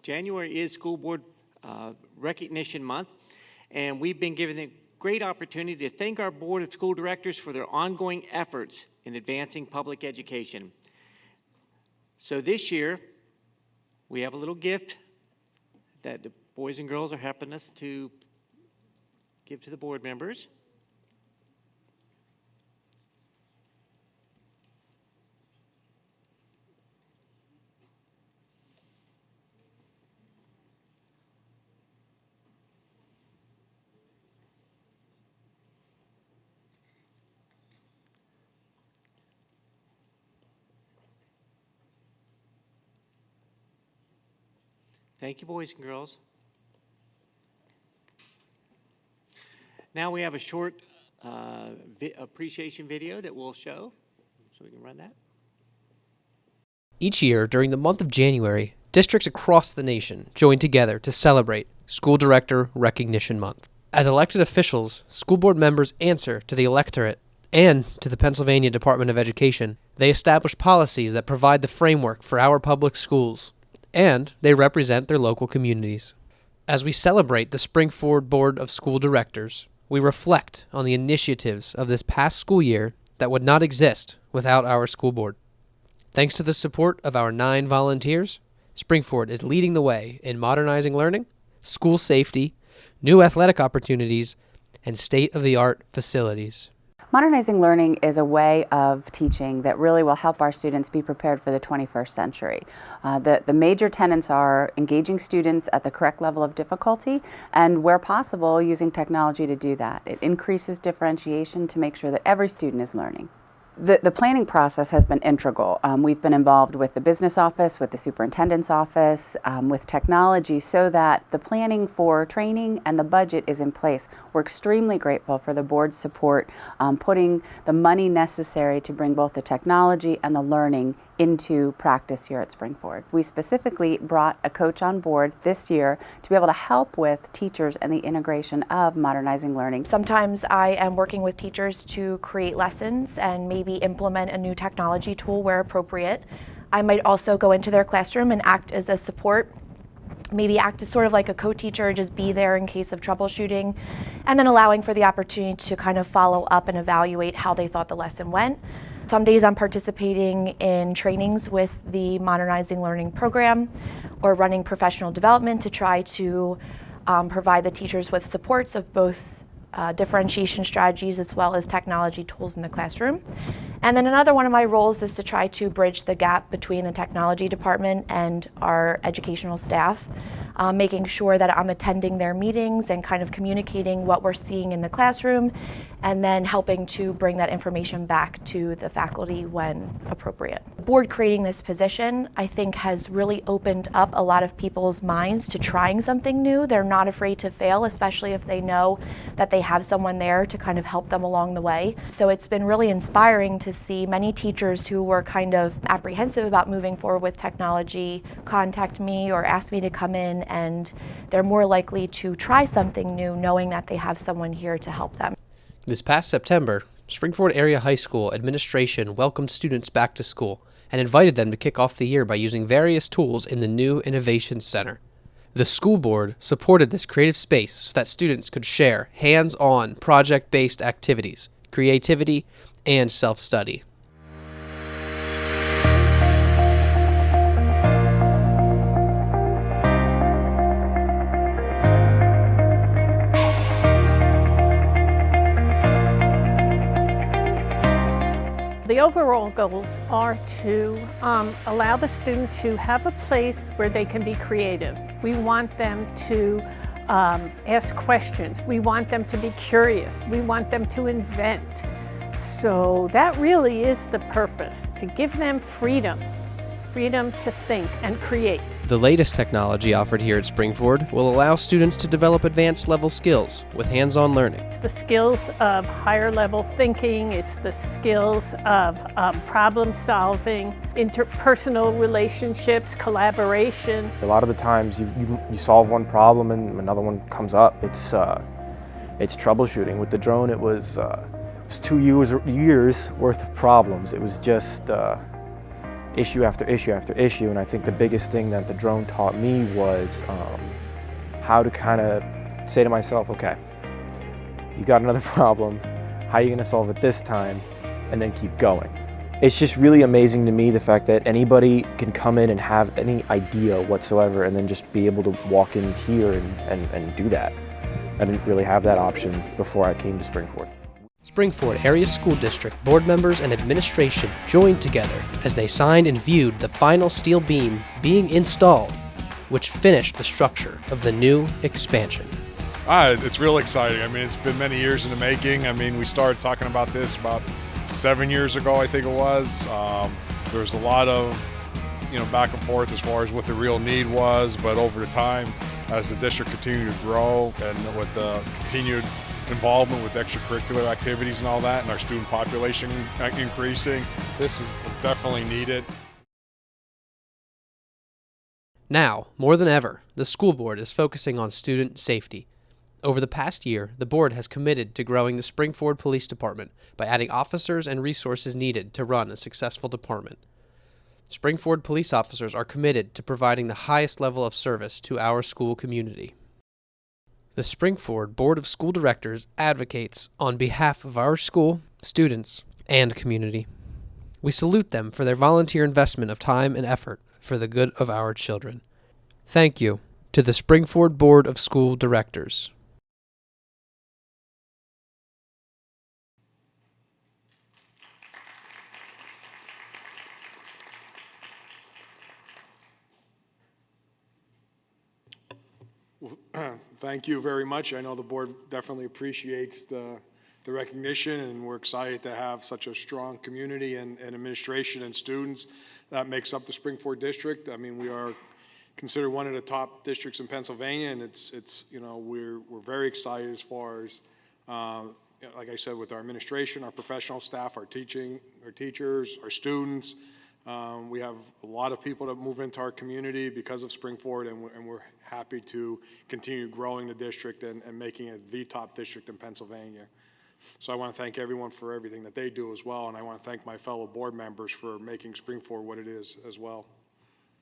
January is School Board Recognition Month, and we've been given a great opportunity to thank our Board of School Directors for their ongoing efforts in advancing public education. So this year, we have a little gift that the boys and girls are helping us to give to the board members. Thank you, boys and girls. Now we have a short appreciation video that we'll show, so we can run that. Each year, during the month of January, districts across the nation join together to celebrate School Director Recognition Month. As elected officials, school board members answer to the electorate and to the Pennsylvania Department of Education. They establish policies that provide the framework for our public schools, and they represent their local communities. As we celebrate the Spring-Ford Board of School Directors, we reflect on the initiatives of this past school year that would not exist without our school board. Thanks to the support of our 9 volunteers, Spring-Ford is leading the way in modernizing learning, school safety, new athletic opportunities, and state-of-the-art facilities. Modernizing learning is a way of teaching that really will help our students be prepared for the 21st century. The major tenets are engaging students at the correct level of difficulty and, where possible, using technology to do that. It increases differentiation to make sure that every student is learning. The planning process has been integral. We've been involved with the business office, with the superintendent's office, with technology, so that the planning for training and the budget is in place. We're extremely grateful for the board's support, putting the money necessary to bring both the technology and the learning into practice here at Spring-Ford. We specifically brought a coach on board this year to be able to help with teachers and the integration of modernizing learning. Sometimes I am working with teachers to create lessons and maybe implement a new technology tool where appropriate. I might also go into their classroom and act as a support, maybe act as sort of like a co-teacher, just be there in case of troubleshooting, and then allowing for the opportunity to kind of follow up and evaluate how they thought the lesson went. Some days I'm participating in trainings with the Modernizing Learning program or running professional development to try to provide the teachers with supports of both differentiation strategies as well as technology tools in the classroom. And then another one of my roles is to try to bridge the gap between the technology department and our educational staff, making sure that I'm attending their meetings and kind of communicating what we're seeing in the classroom, and then helping to bring that information back to the faculty when appropriate. The board creating this position, I think, has really opened up a lot of people's minds to trying something new. They're not afraid to fail, especially if they know that they have someone there to kind of help them along the way. So it's been really inspiring to see many teachers who were kind of apprehensive about moving forward with technology contact me or ask me to come in, and they're more likely to try something new knowing that they have someone here to help them. This past September, Spring-Ford Area High School administration welcomed students back to school and invited them to kick off the year by using various tools in the new Innovation Center. The school board supported this creative space so that students could share hands-on project-based activities, creativity, and self-study. The overall goals are to allow the students to have a place where they can be creative. We want them to ask questions. We want them to be curious. We want them to invent. So that really is the purpose, to give them freedom to think and create. The latest technology offered here at Spring-Ford will allow students to develop advanced level skills with hands-on learning. It's the skills of higher level thinking, it's the skills of problem solving, interpersonal relationships, collaboration. A lot of the times you solve one problem and another one comes up. It's troubleshooting. With the drone, it was 2 years worth of problems. It was just issue after issue after issue. And I think the biggest thing that the drone taught me was how to kind of say to myself, okay, you got another problem, how are you going to solve it this time, and then keep going. It's just really amazing to me the fact that anybody can come in and have any idea whatsoever and then just be able to walk in here and do that. I didn't really have that option before I came to Spring-Ford. Spring-Ford Area School District board members and administration joined together as they signed and viewed the final steel beam being installed, which finished the structure of the new expansion. It's real exciting. I mean, it's been many years in the making. I mean, we started talking about this about 7 years ago, I think it was. There was a lot of, back and forth as far as what the real need was, but over the time, as the district continued to grow and with the continued involvement with extracurricular activities and all that, and our student population increasing, this is definitely needed. Now, more than ever, the school board is focusing on student safety. Over the past year, the board has committed to growing the Spring-Ford Police Department by adding officers and resources needed to run a successful department. Spring-Ford police officers are committed to providing the highest level of service to our school community. The Spring-Ford Board of School Directors advocates on behalf of our school, students, and community. We salute them for their volunteer investment of time and effort for the good of our children. Thank you to the Spring-Ford Board of School Directors. Thank you very much. I know the board definitely appreciates the recognition, and we're excited to have such a strong community and administration and students that makes up the Spring-Ford district. I mean, we are considered one of the top districts in Pennsylvania, and we're very excited as far as like I said, with our administration, our professional staff, our teachers, our students. We have a lot of people that move into our community because of Spring-Ford, and we're happy to continue growing the district and making it the top district in Pennsylvania. So I want to thank everyone for everything that they do as well, and I want to thank my fellow board members for making Spring-Ford what it is as well.